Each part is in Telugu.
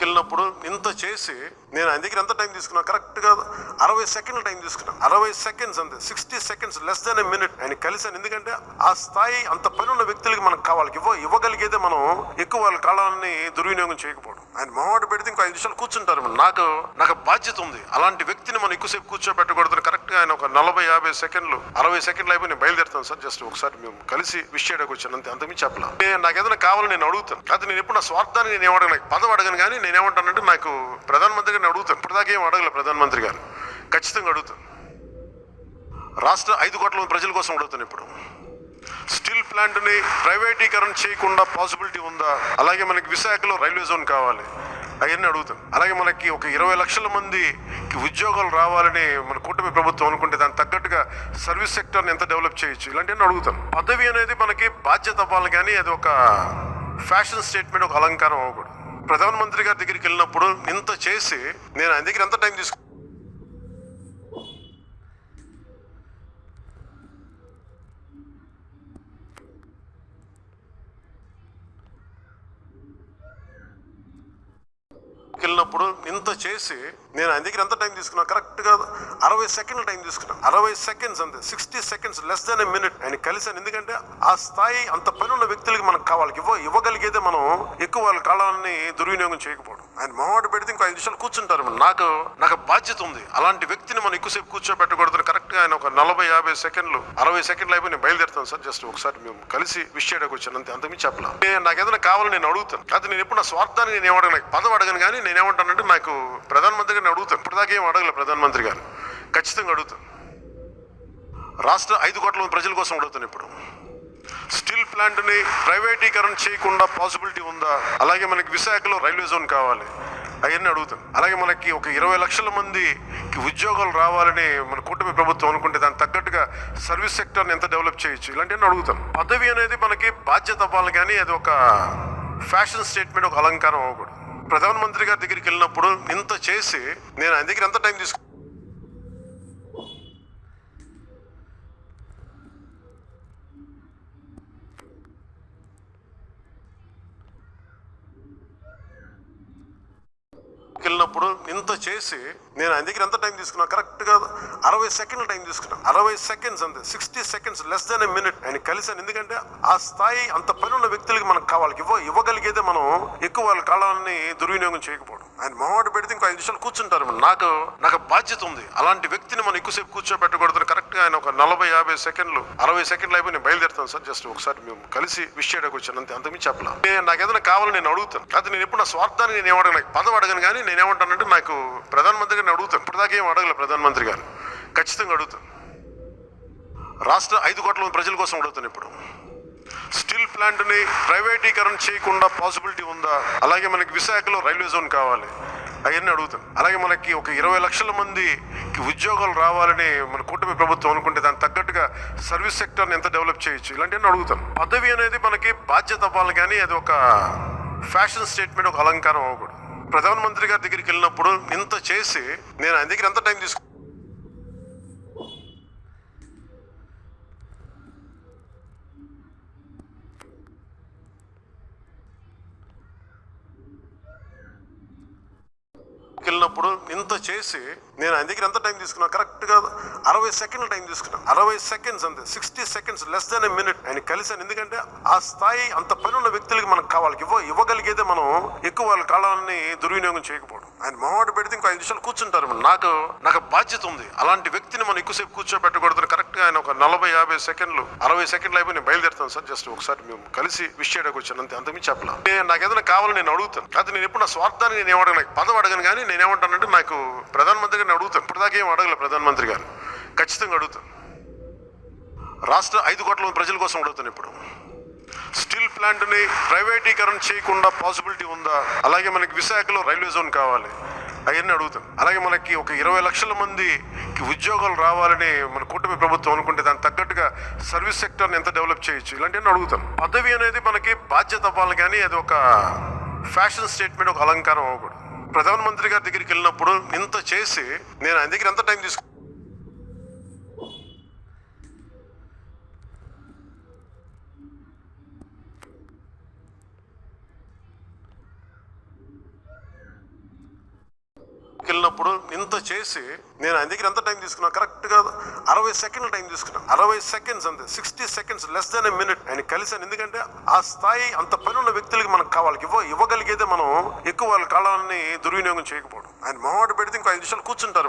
వెళ్ళినప్పుడు ఇంత చేసి నేను ఆయన దగ్గర ఎంత టైం తీసుకున్నా, కరెక్ట్గా 60 సెకండ్ల టైం తీసుకున్నాను. 60 సెకండ్స్ అంతే, 60 seconds, less than a minute ఆయన కలిసాను. ఎందుకంటే ఆ స్థాయి అంత పని ఉన్న వ్యక్తులకి మనకు కావాలి, ఇవ్వగలిగేదే మనం ఎక్కువ వాళ్ళ కాలాన్ని దుర్వినియోగం చేయకపోవడం. ఆయన మొహమాట పెడితే ఇంకో 5 నిమిషాలు కూర్చుంటారు. నాకు బాధ్యత ఉంది, అలాంటి వ్యక్తిని మనం ఎక్కువసేపు కూర్చోబెట్టకూడదు. కరెక్ట్గా ఆయన ఒక 40-50 సెకండ్లు, 60 సెకండ్లు అయిపోయి నేను బయలుదేరుతాను సార్, జస్ట్ ఒకసారి మేము కలిసి విష్ చేయడానికి వచ్చాను అంతే, అంతకుమించి చెప్పలా. నాకు ఏదైనా కావాలని నేను అడుగుతాను, కాదు నేను ఎప్పుడు నా స్వార్థాన్ని నేను ఏమడగను, నాకు పదవి అడగను. కానీ నేనేమంటానంటే నాకు ప్రధానమంత్రి గారిని అడుగుతాను, ఇప్పటిదాకా ఏం అడగలేదు ప్రధానమంత్రి గారు, ఖచ్చితంగా అడుగుతాను. రాష్ట్ర 5 కోట్ల ప్రజల కోసం అడుగుతాను. ఇప్పుడు స్టీల్ ప్లాంట్ని ప్రైవేటీకరణ చేయకుండా పాసిబిలిటీ ఉందా? అలాగే మనకి విశాఖలో రైల్వే జోన్ కావాలి, అవన్నీ అడుగుతాం. అలాగే మనకి ఒక 20 లక్షల మందికి ఉద్యోగాలు రావాలని మన కూటమి ప్రభుత్వం అనుకుంటే దానికి తగ్గట్టుగా సర్వీస్ సెక్టర్ని ఎంత డెవలప్ చేయొచ్చు, ఇలాంటివన్నీ అడుగుతాం. పదవి అనేది మనకి బాధ్యత అవ్వాలి, కానీ అది ఒక ఫ్యాషన్ స్టేట్మెంట్, ఒక అలంకారం అవ్వకూడదు. ప్రధానమంత్రి గారి దగ్గరికి వెళ్ళినప్పుడు ఇంత చేసి నేను ఆయన దగ్గర ఎంత టైం తీసుకున్నాను, వెళ్ళినప్పుడు ఇంత చేసి నేను ఆయన దగ్గర ఎంత టైం తీసుకున్నా, కరెక్ట్గా 60 సెకండ్ల టైం తీసుకున్నాను. 60 సెకండ్స్ అంతే, 60 seconds, less than a minute ఆయన కలిసాను. ఎందుకంటే ఆ స్థాయి అంత పని ఉన్న వ్యక్తులకి మనకు కావాలి, ఇవ్వగలిగేదే మనం ఎక్కువ వాళ్ళ కాలాన్ని దుర్వినియోగం చేయకపోవడం. ఆయన మొహమాట పెడితే ఇంకో 5 నిమిషాలు కూర్చుంటారు. నాకు బాధ్యత ఉంది, అలాంటి వ్యక్తిని మనం ఎక్కువసేపు కూర్చోబెట్టకూడదు. కరెక్ట్గా ఆయన ఒక 40-50 సెకండ్లు, 60 సెకండ్లు అయిపోయి నేను బయలుదేరుతాను సార్, జస్ట్ ఒకసారి మేము కలిసి విష్ చేయడానికి వచ్చాను అంతే, అంతకుమించి చెప్పలా. నాకు ఏదైనా కావాలని నేను అడుగుతాను, కాదు నేను ఎప్పుడు నా స్వార్థాన్ని నేను ఏమడగను, నాకు పదవి అడగను. కానీ నేనేమంటానంటే నాకు ప్రధానమంత్రి గారిని అడుగుతాను, ఇప్పటిదాకా ఏం అడగలేదు ప్రధానమంత్రి గారు, ఖచ్చితంగా అడుగుతాను. రాష్ట్ర 5 కోట్ల ప్రజల కోసం అడుగుతాను. ఇప్పుడు స్టీల్ ప్లాంట్ని ప్రైవేటీకరణ చేయకుండా పాసిబిలిటీ ఉందా? అలాగే మనకి విశాఖలో రైల్వే జోన్ కావాలి, అవన్నీ అడుగుతాం. అలాగే మనకి ఒక 20 లక్షల మందికి ఉద్యోగాలు రావాలని మన కూటమి ప్రభుత్వం అనుకుంటే దానికి తగ్గట్టుగా సర్వీస్ సెక్టర్ని ఎంత డెవలప్ చేయొచ్చు, ఇలాంటివన్నీ అడుగుతాం. పదవి అనేది మనకి బాధ్యత అవ్వాలి, కానీ అది ఒక ఫ్యాషన్ స్టేట్మెంట్, ఒక అలంకారం అవ్వకూడదు. ప్రధానమంత్రి గారి దగ్గరికి వెళ్ళినప్పుడు ఇంత చేసి నేను ఆయన దగ్గర ఎంత టైం తీసుకున్నాను, వెళ్ళినప్పుడు ఇంత చేసి నేను ఆయన దగ్గర ఎంత టైం తీసుకున్నా, కరెక్ట్గా 60 సెకండ్ల టైం తీసుకున్నాను. 60 సెకండ్స్ అంతే, 60 seconds, less than a minute ఆయన కలిసాను. ఎందుకంటే ఆ స్థాయి అంత పని ఉన్న వ్యక్తులకి మనకు కావాలి, ఇవ్వగలిగేదే మనం ఎక్కువ వాళ్ళ కాలాన్ని దుర్వినియోగం చేయకపోవడం. ఆయన మొహమాట పెడితే ఇంకో 5 నిమిషాలు కూర్చుంటారు. నాకు బాధ్యత ఉంది, అలాంటి వ్యక్తిని మనం ఎక్కువసేపు కూర్చోబెట్టకూడదు. కరెక్ట్గా ఆయన ఒక 40-50 సెకండ్లు, 60 సెకండ్లు అయిపోయి నేను బయలుదేరుతాను సార్, జస్ట్ ఒకసారి మేము కలిసి విష్ చేయడానికి వచ్చాను అంతే, అంతకుమించి చెప్పలా. నాకు ఏదైనా కావాలని నేను అడుగుతాను, కాదు నేను ఎప్పుడు నా స్వార్థాన్ని నేను ఏమడగను, నాకు పదవి అడగను. కానీ నేనేమంటానంటే నాకు ప్రధానమంత్రి గారిని అడుగుతాను, ఇప్పటిదాకా ఏం అడగలేదు ప్రధానమంత్రి గారు, ఖచ్చితంగా అడుగుతాను. రాష్ట్ర 5 కోట్ల ప్రజల కోసం అడుగుతాను. ఇప్పుడు స్టీల్ ప్లాంట్ని ప్రైవేటీకరణ చేయకుండా పాసిబిలిటీ ఉందా? అలాగే మనకి విశాఖలో రైల్వే జోన్ కావాలి, అవన్నీ అడుగుతాం. అలాగే మనకి ఒక 20 లక్షల మందికి ఉద్యోగాలు రావాలని మన కూటమి ప్రభుత్వం అనుకుంటే దానికి తగ్గట్టుగా సర్వీస్ సెక్టర్ని ఎంత డెవలప్ చేయొచ్చు, ఇలాంటివన్నీ అడుగుతాం. పదవి అనేది మనకి బాధ్యత అవ్వాలి, కానీ అది ఒక ఫ్యాషన్ స్టేట్మెంట్, ఒక అలంకారం అవ్వకూడదు. ప్రధానమంత్రి గారి దగ్గరికి వెళ్ళినప్పుడు ఇంత చేసి నేను ఆయన దగ్గర ఎంత టైం తీసుకున్నాను, వెళ్ళినప్పుడు ఇంత చేసి నేను ఆయన దగ్గర ఎంత టైం తీసుకున్నా, కరెక్ట్గా 60 సెకండ్ల టైం తీసుకున్నాను. 60 సెకండ్స్ అంతే, 60 seconds, less than a minute ఆయన కలిసాను. ఎందుకంటే ఆ స్థాయి అంత పని ఉన్న వ్యక్తులకి మనకు కావాలి, ఇవ్వగలిగేదే మనం ఎక్కువ వాళ్ళ కాలాన్ని దుర్వినియోగం చేయకపోవడం. ఆయన మొహమాట పెడితే ఇంకో 5 నిమిషాలు కూర్చుంటారు. నాకు బాధ్యత ఉంది, అలాంటి వ్యక్తిని మనం ఎక్కువసేపు కూర్చోబెట్టకూడదు. కరెక్ట్గా ఆయన ఒక 40-50 సెకండ్లు, 60 సెకండ్లు అయిపోయి నేను బయలుదేరుతాను సార్, జస్ట్ ఒకసారి మేము కలిసి విష్ చేయడానికి వచ్చాను అంతే, అంతకుమించి చెప్పలా. నాకు ఏదైనా కావాలని నేను అడుగుతాను, కాదు నేను ఎప్పుడు నా స్వార్థాన్ని నేను ఏమడగను, నాకు పదవి అడగను. కానీ నేనేమంటానంటే నాకు ప్రధానమంత్రి గారిని అడుగుతాను, ఇప్పటిదాకా ఏం అడగలేదు ప్రధానమంత్రి గారు, ఖచ్చితంగా అడుగుతాను. రాష్ట్ర 5 కోట్ల ప్రజల కోసం అడుగుతాను. ఇప్పుడు స్టీల్ ప్లాంట్ని ప్రైవేటీకరణ చేయకుండా పాసిబిలిటీ ఉందా? అలాగే మనకి విశాఖలో రైల్వే జోన్ కావాలి, అవన్నీ అడుగుతాం. అలాగే మనకి ఒక 20 లక్షల మందికి ఉద్యోగాలు రావాలని మన కూటమి ప్రభుత్వం అనుకుంటే దానికి తగ్గట్టుగా సర్వీస్ సెక్టర్ని ఎంత డెవలప్ చేయొచ్చు, ఇలాంటివన్నీ అడుగుతాం. పదవి అనేది మనకి బాధ్యత అవ్వాలి, కానీ అది ఒక ఫ్యాషన్ స్టేట్మెంట్, ఒక అలంకారం అవ్వకూడదు. ప్రధానమంత్రి గారి దగ్గరికి వెళ్ళినప్పుడు ఇంత చేసి నేను ఆయన దగ్గర ఎంత టైం తీసుకున్నాను, వెళ్ళినప్పుడు ఇంత చేసి నేను ఆయన దగ్గర ఎంత టైం తీసుకున్నా కరెక్ట్గా 60 సెకండ్ల టైం తీసుకున్నా. 60 సెకండ్స్ అంతే, 60 seconds, less than a minute ఆయన కలిసాను. ఎందుకంటే ఆ స్థాయి అంత పని ఉన్న వ్యక్తులకి మనకు కావాలి. ఇవ్వగలిగేదే మనం ఎక్కువ వాళ్ళ కాలాన్ని దుర్వినియోగం చేయకపోవడం. ఆయన మొహమాట పెడితే ఇంకో 5 నిమిషాలు కూర్చుంటారు.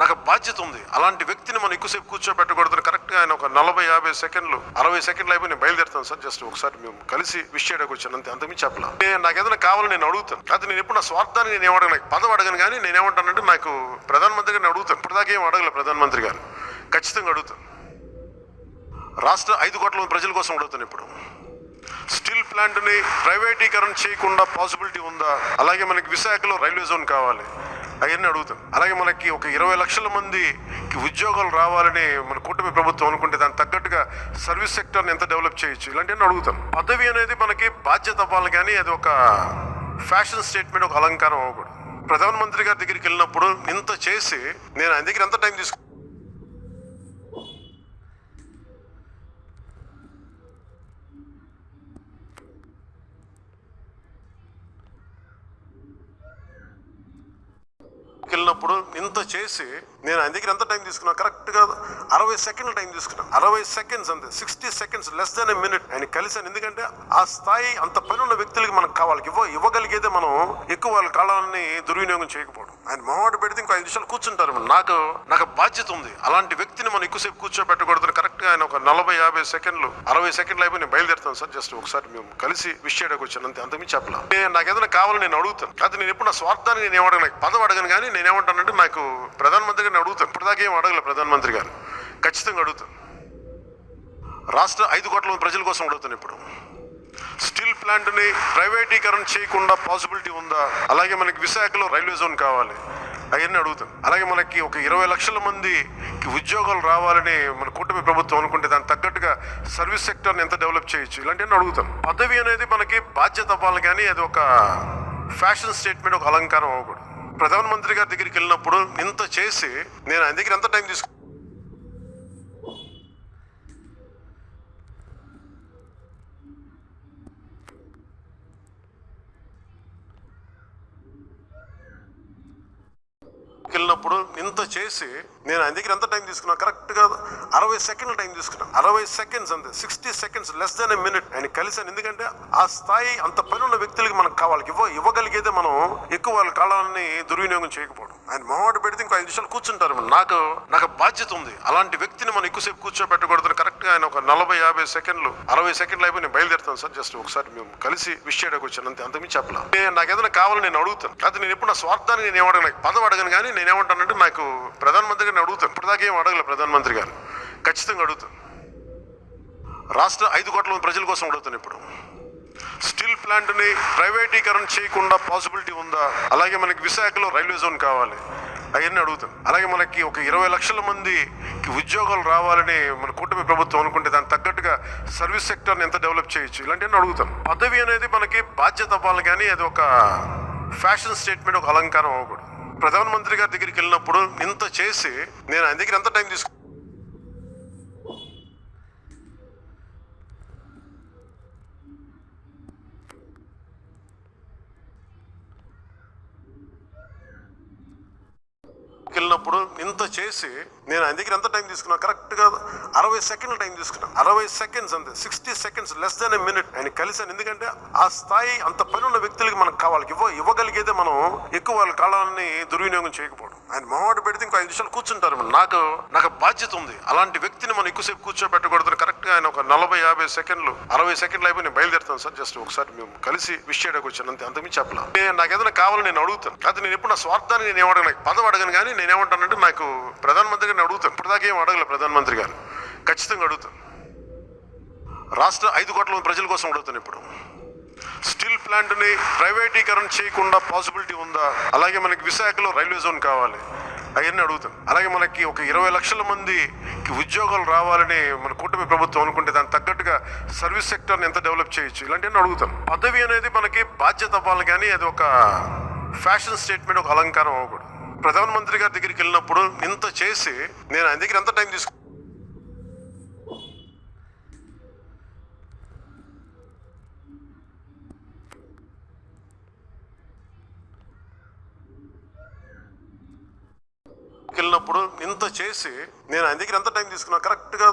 నాకు బాధ్యత ఉంది, అలాంటి వ్యక్తిని మనం ఎక్కువసేపు కూర్చోబెట్టకూడదు. కరెక్ట్గా ఆయన ఒక 40-50 సెకండ్లు 60 సెకండ్లు అయిపోయి నేను బయలుదేరుతాను సార్, జస్ట్ ఒకసారి మేము కలిసి విష్ చేయడానికి వచ్చాను అంతే, అంతమీ చెప్పలా. నాకు ఏదైనా కావాలని నేను అడుగుతాను, కాదు నేను ఎప్పుడు నా స్వార్థాన్ని నేను ఏమడగను, నాకు పదవి అడగను. కానీ నేనేమంటానంటే నాకు ప్రధానమంత్రి గారిని అడుగుతాను. ఇప్పుడు దాకా ఏం అడగలే ప్రధానమంత్రి గారు, ఖచ్చితంగా అడుగుతాను. రాష్ట్ర 5 కోట్ల మంది ప్రజల కోసం అడుగుతాను. ఇప్పుడు స్టీల్ ప్లాంట్ని ప్రైవేటీకరణ చేయకుండా పాసిబిలిటీ ఉందా? అలాగే మనకి విశాఖలో రైల్వే జోన్ కావాలి, అవన్నీ అడుగుతాం. అలాగే మనకి ఒక 20 లక్షల మందికి ఉద్యోగాలు రావాలని మన కూటమి ప్రభుత్వం అనుకుంటే దానికి తగ్గట్టుగా సర్వీస్ సెక్టర్ని ఎంత డెవలప్ చేయొచ్చు, ఇలాంటివన్నీ అడుగుతాం. పదవి అనేది మనకి బాధ్యత అవ్వాలి, కానీ అది ఒక ఫ్యాషన్ స్టేట్మెంట్, ఒక అలంకారం అవ్వకూడదు. ప్రధానమంత్రి గారి దగ్గరికి వెళ్ళినప్పుడు ఇంత చేసి నేను ఆయన దగ్గర ఎంత టైం తీసుకు వెళ్ళినప్పుడు ఇంత చేసి నేను ఆయన దగ్గర ఎంత టైం తీసుకున్నా కరెక్ట్గా 60 సెకండ్ల టైం తీసుకున్నా. 60 సెకండ్స్ అంతే, 60 seconds, less than a minute ఆయన కలిసాను. ఎందుకంటే ఆ స్థాయి అంత పని ఉన్న వ్యక్తులకి మనకు కావాలి. ఇవ్వగలిగేదే మనం ఎక్కువ వాళ్ళ కాలాన్ని దుర్వినియోగం చేయకపోవడం. ఆయన మొహమాట పెడితే ఇంకో 5 నిమిషాలు కూర్చుంటారు. నాకు బాధ్యత ఉంది, అలాంటి వ్యక్తిని మనం ఎక్కువసేపు కూర్చోబెట్టకూడదు. కరెక్ట్గా ఆయన ఒక 40-50 సెకండ్లు 60 సెకండ్లు అయిపోయి నేను బయలుదేరుతాను సార్, జస్ట్ ఒకసారి మేము కలిసి విష్ చేయడానికి వచ్చాను అంతే, అంతమీ చెప్పలా. నాకు ఏదైనా కావాలని నేను అడుగుతాను, కాదు నేను ఎప్పుడు నా స్వార్థాన్ని నేను ఏమడగను, నాకు పదవి అడగను. కానీ నేనేమంటానంటే నాకు ప్రధానమంత్రి గారిని అడుగుతాను. ఇప్పుడు దాకా ఏం అడగలే ప్రధానమంత్రి గారు, ఖచ్చితంగా అడుగుతాను. రాష్ట్ర 5 కోట్ల మంది ప్రజల కోసం అడుగుతాను. ఇప్పుడు స్టీల్ ప్లాంట్ని ప్రైవేటీకరణ చేయకుండా పాసిబిలిటీ ఉందా? అలాగే మనకి విశాఖలో రైల్వే జోన్ కావాలి, అవన్నీ అడుగుతాం. అలాగే మనకి ఒక 20 లక్షల మందికి ఉద్యోగాలు రావాలని మన కూటమి ప్రభుత్వం అనుకుంటే దానికి తగ్గట్టుగా సర్వీస్ సెక్టర్ని ఎంత డెవలప్ చేయొచ్చు, ఇలాంటివన్నీ అడుగుతాం. పదవి అనేది మనకి బాధ్యత అవ్వాలి, కానీ అది ఒక ఫ్యాషన్ స్టేట్మెంట్, ఒక అలంకారం అవ్వకూడదు. ప్రధానమంత్రి గారి దగ్గరికి వెళ్ళినప్పుడు ఇంత చేసి నేను ఆయన దగ్గర ఎంత టైం తీసుకు వెళ్ళినప్పుడు ఇంత చేసి నేను ఆయన దగ్గర ఎంత టైం తీసుకున్నా కరెక్ట్గా 60 సెకండ్ల టైం తీసుకున్నా. 60 సెకండ్స్ అంతే, 60 seconds, less than a minute ఆయన కలిసాను. ఎందుకంటే ఆ స్థాయి అంత పని ఉన్న వ్యక్తులకి మనకు కావాలి. ఇవ్వగలిగేదే మనం ఎక్కువ వాళ్ళ కాలాన్ని దుర్వినియోగం చేయకపోవడం. ఆయన మొహమాట పెడితే ఇంకో 5 నిమిషాలు కూర్చుంటారు. నాకు బాధ్యత ఉంది, అలాంటి వ్యక్తిని మనం ఎక్కువసేపు కూర్చోబెట్టకూడదు. కరెక్ట్గా ఆయన ఒక 40-50 సెకండ్లు 60 సెకండ్లు అయిపోయి నేను బయలుదేరుతాను సార్, జస్ట్ ఒకసారి మేము కలిసి విష్ చేయడానికి వచ్చాను అంతే, అంతమీ చెప్పలా. నాకు ఏదైనా కావాలని నేను అడుగుతాను, కాదు నేను ఎప్పుడు నా స్వార్థాన్ని నేను ఏమడగను, నాకు పదవి అడగను. కానీ నేనేమంటానంటే నాకు ప్రధానమంత్రి గారిని అడుగుతాను. ఇప్పుడు దాకా ఏం అడగలే ప్రధానమంత్రి గారు, ఖచ్చితంగా అడుగుతాను. రాష్ట్ర 5 కోట్ల మంది ప్రజల కోసం అడుగుతాను. ఇప్పుడు స్టీల్ ప్లాంట్ని ప్రైవేటీకరణ చేయకుండా పాసిబిలిటీ ఉందా? అలాగే మనకి విశాఖలో రైల్వే జోన్ కావాలి, అవన్నీ అడుగుతాం. అలాగే మనకి ఒక 20 లక్షల మందికి ఉద్యోగాలు రావాలని మన కూటమి ప్రభుత్వం అనుకుంటే దానికి తగ్గట్టుగా సర్వీస్ సెక్టర్ని ఎంత డెవలప్ చేయొచ్చు, ఇలాంటివన్నీ అడుగుతాం. పదవి అనేది మనకి బాధ్యత అవ్వాలి, కానీ అది ఒక ఫ్యాషన్ స్టేట్మెంట్, ఒక అలంకారం అవ్వకూడదు. ప్రధానమంత్రి గారి దగ్గరికి వెళ్ళినప్పుడు ఇంత చేసి నేను ఆయన దగ్గర ఎంత టైం తీసుకు వెళ్ళినప్పుడు ఇంత చేసి నేను ఆయన దగ్గర ఎంత టైం తీసుకున్నా కరెక్ట్గా 60 సెకండ్ల టైం తీసుకున్నా. 60 సెకండ్స్ అంతే, 60 seconds, less than a minute ఆయన కలిసాను. ఎందుకంటే ఆ స్థాయి అంత పని ఉన్న వ్యక్తులకి మనకు కావాలి. ఇవ్వగలిగేదే మనం ఎక్కువ వాళ్ళ కాలాన్ని దుర్వినియోగం చేయకపోవడం. ఆయన మొహమాట పెడితే ఇంకో 5 నిమిషాలు కూర్చుంటారు. నాకు బాధ్యత ఉంది, అలాంటి వ్యక్తిని మనం ఎక్కువసేపు కూర్చోబెట్టకూడదు. కరెక్ట్గా ఆయన ఒక 40-50 సెకండ్లు 60 సెకండ్లు అయిపోయి నేను బయలుదేరుతాను సార్, జస్ట్ ఒకసారి మేము కలిసి విష్ చేయడానికి వచ్చాను అంతే, అంతమీ చెప్పలా. నాకు ఏదైనా కావాలని నేను అడుగుతాను, కాదు నేను ఎప్పుడు నా స్వార్థాన్ని నేను ఏమడగను, నాకు పదవి అడగను. కానీ నేనేమంటానంటే నాకు ప్రధానమంత్రి గారిని అడుగుతాను. ఇప్పుడు దాకా ఏం అడగలే ప్రధానమంత్రి గారు, ఖచ్చితంగా అడుగుతాను. రాష్ట్ర 5 కోట్ల మంది ప్రజల కోసం అడుగుతాను. ఇప్పుడు స్టీల్ ప్లాంట్ని ప్రైవేటీకరణ చేయకుండా పాసిబిలిటీ ఉందా? అలాగే మనకి విశాఖలో రైల్వే జోన్ కావాలి, అవన్నీ అడుగుతాం. అలాగే మనకి ఒక 20 లక్షల మందికి ఉద్యోగాలు రావాలని మన కూటమి ప్రభుత్వం అనుకుంటే దానికి తగ్గట్టుగా సర్వీస్ సెక్టర్ని ఎంత డెవలప్ చేయొచ్చు, ఇలాంటివన్నీ అడుగుతాం. పదవి అనేది మనకి బాధ్యత అవ్వాలి, కానీ అది ఒక ఫ్యాషన్ స్టేట్మెంట్, ఒక అలంకారం అవ్వకూడదు. ప్రధానమంత్రి గారి దగ్గరికి వెళ్ళినప్పుడు ఇంత చేసి నేను ఆయన దగ్గర ఎంత టైం తీసుకు వెళ్ళినప్పుడు ఇంత చేసి నేను ఆయన దగ్గర ఎంత టైం తీసుకున్నా కరెక్ట్గా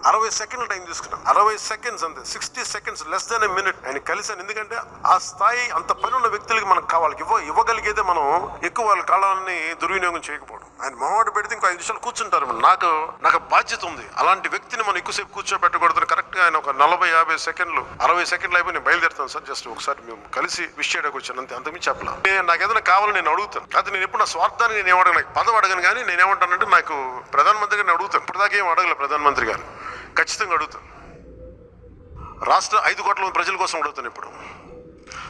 60 సెకండ్ల టైం తీసుకున్నా. 60 సెకండ్స్ అంతే, 60 సెకండ్స్ లెస్ దాన్ మినిట్ ఆయన కలిసాను. ఎందుకంటే ఆ స్థాయి అంత పని ఉన్న వ్యక్తులకి మనకు కావాలి, ఇవ్వగలిగేదే మనం ఎక్కువ వాళ్ళ కాలాన్ని దుర్వినియోగం చేయకపోవడం. ఆయన మొహమాట పెడితే ఇంకో 5 నిమిషాలు కూర్చుంటారు. నాకు బాధ్యత ఉంది, అలాంటి వ్యక్తిని మనం ఎక్కువసేపు కూర్చోబెట్టకూడదు. కరెక్ట్గా ఆయన ఒక 40-50 సెకండ్లు 60 సెకండ్లు అయిపోయి నేను బయలుదేరుతాను సార్, జస్ట్ ఒకసారి మేము కలిసి విష్ చేయడానికి వచ్చాను అంతే, అంతకుమించి చెప్పలా. నాకు ఏదైనా కావాలని నేను అడుగుతాను, అది నేను ఎప్పుడు నా స్వార్థాన్ని నేను ఏమడగను, నాకు పదవి అడగను. కానీ నేనేమంటానంటే నాకు ప్రధానమంత్రి గారిని అడుగుతాను, ఇప్పుడు దాకా ఏం అడగలేదు ప్రధానమంత్రి గారు, ఖచ్చితంగా అడుగుతాను. రాష్ట్ర 5 కోట్ల మంది ప్రజల కోసం అడుగుతాను. ఇప్పుడు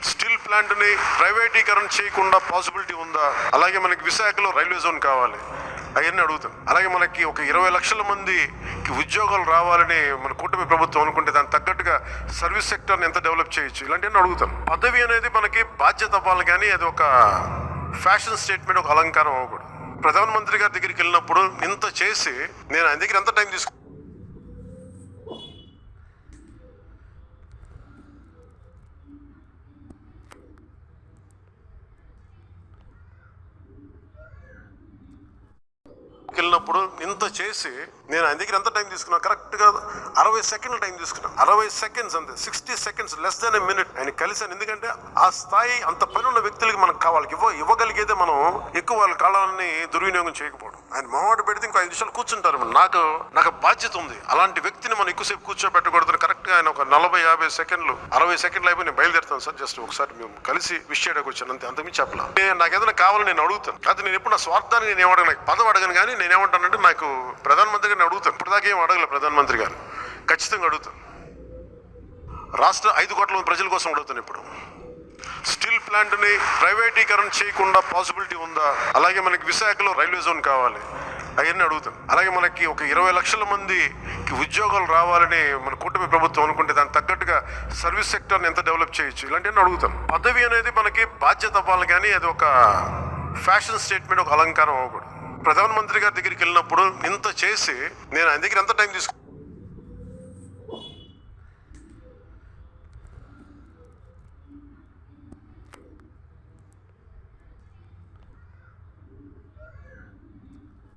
స్టీల్ ప్లాంట్ని ప్రైవేటీకరణ చేయకుండా పాసిబిలిటీ ఉందా? అలాగే మనకి విశాఖలో రైల్వే జోన్ కావాలి, అవన్నీ అడుగుతాను. అలాగే మనకి ఒక 20 లక్షల మందికి ఉద్యోగాలు రావాలని మన కూటమి ప్రభుత్వం అనుకుంటే దానికి తగ్గట్టుగా సర్వీస్ సెక్టర్ని ఎంత డెవలప్ చేయొచ్చు, ఇలాంటివన్నీ అడుగుతాను. పదవి అనేది మనకి బాధ్యత అవ్వాలి, కానీ అది ఒక ఫ్యాషన్ స్టేట్మెంట్, ఒక అలంకారం అవ్వకూడదు. ప్రధానమంత్రి గారి దగ్గరికి వెళ్ళినప్పుడు ఇంత చేసి నేను ఆయన దగ్గర ఎంత టైం తీసుకున్నాను. వెళ్ళినప్పుడు ఇంత చేసి నేను ఆయన దగ్గర ఎంత టైం తీసుకున్నా కరెక్ట్గా 60 సెకండ్ల టైం తీసుకున్నా. 60 సెకండ్స్ అంతే, 60 సెకండ్స్ లెస్ దాన్ మినిట్ ఆయన కలిసాను. ఎందుకంటే ఆ స్థాయి అంత పని ఉన్న వ్యక్తులకి మనకు కావాలి, ఇవ్వగలిగేదే మనం ఎక్కువ వాళ్ళ కాలాన్ని దుర్వినియోగం చేయకపోవడం. ఆయన మొహమాట పెడితే ఇంకో 5 నిమిషాలు కూర్చుంటారు. నాకు బాధ్యత ఉంది, అలాంటి వ్యక్తిని మనం ఎక్కువసేపు కూర్చోబెట్టకూడదు. కరెక్ట్గా ఆయన ఒక 40-50 సెకండ్లు 60 సెకండ్లు అయిపోయి నేను బయలుదేరుతాను సార్, జస్ట్ ఒకసారి మేము కలిసి విష్ చేయడానికి వచ్చాను అంతే, అంతకుమించి చెప్పలా. నాకు ఏదైనా కావాలని నేను అడుగుతాను, అది నేను ఎప్పుడు నా స్వార్థాన్ని నేను ఏమడగను, నాకు పదవి అడగను. కానీ నేనేమంటానంటే నాకు ప్రధానమంత్రి గారిని అడుగుతాను, ఇప్పుడు దాకా ఏం అడగలేదు ప్రధానమంత్రి గారు, ఖచ్చితంగా అడుగుతాను. రాష్ట్ర 5 కోట్ల మంది ప్రజల కోసం అడుగుతాను. ఇప్పుడు స్టీల్ ప్లాంట్ని ప్రైవేటీకరణ చేయకుండా పాసిబిలిటీ ఉందా? అలాగే మనకి విశాఖలో రైల్వే జోన్ కావాలి, అవన్నీ అడుగుతాను. అలాగే మనకి ఒక 20 లక్షల మందికి ఉద్యోగాలు రావాలని మన కూటమి ప్రభుత్వం అనుకుంటే దానికి తగ్గట్టుగా సర్వీస్ సెక్టర్ని ఎంత డెవలప్ చేయొచ్చు, ఇలాంటివన్నీ అడుగుతాను. పదవి అనేది మనకి బాధ్యత అవ్వాలి, కానీ అది ఒక ఫ్యాషన్ స్టేట్మెంట్, ఒక అలంకారం అవ్వకూడదు. ప్రధానమంత్రి గారి దగ్గరికి వెళ్ళినప్పుడు ఇంత చేసి నేను ఆయన దగ్గర ఎంత టైం తీసుకున్నాను.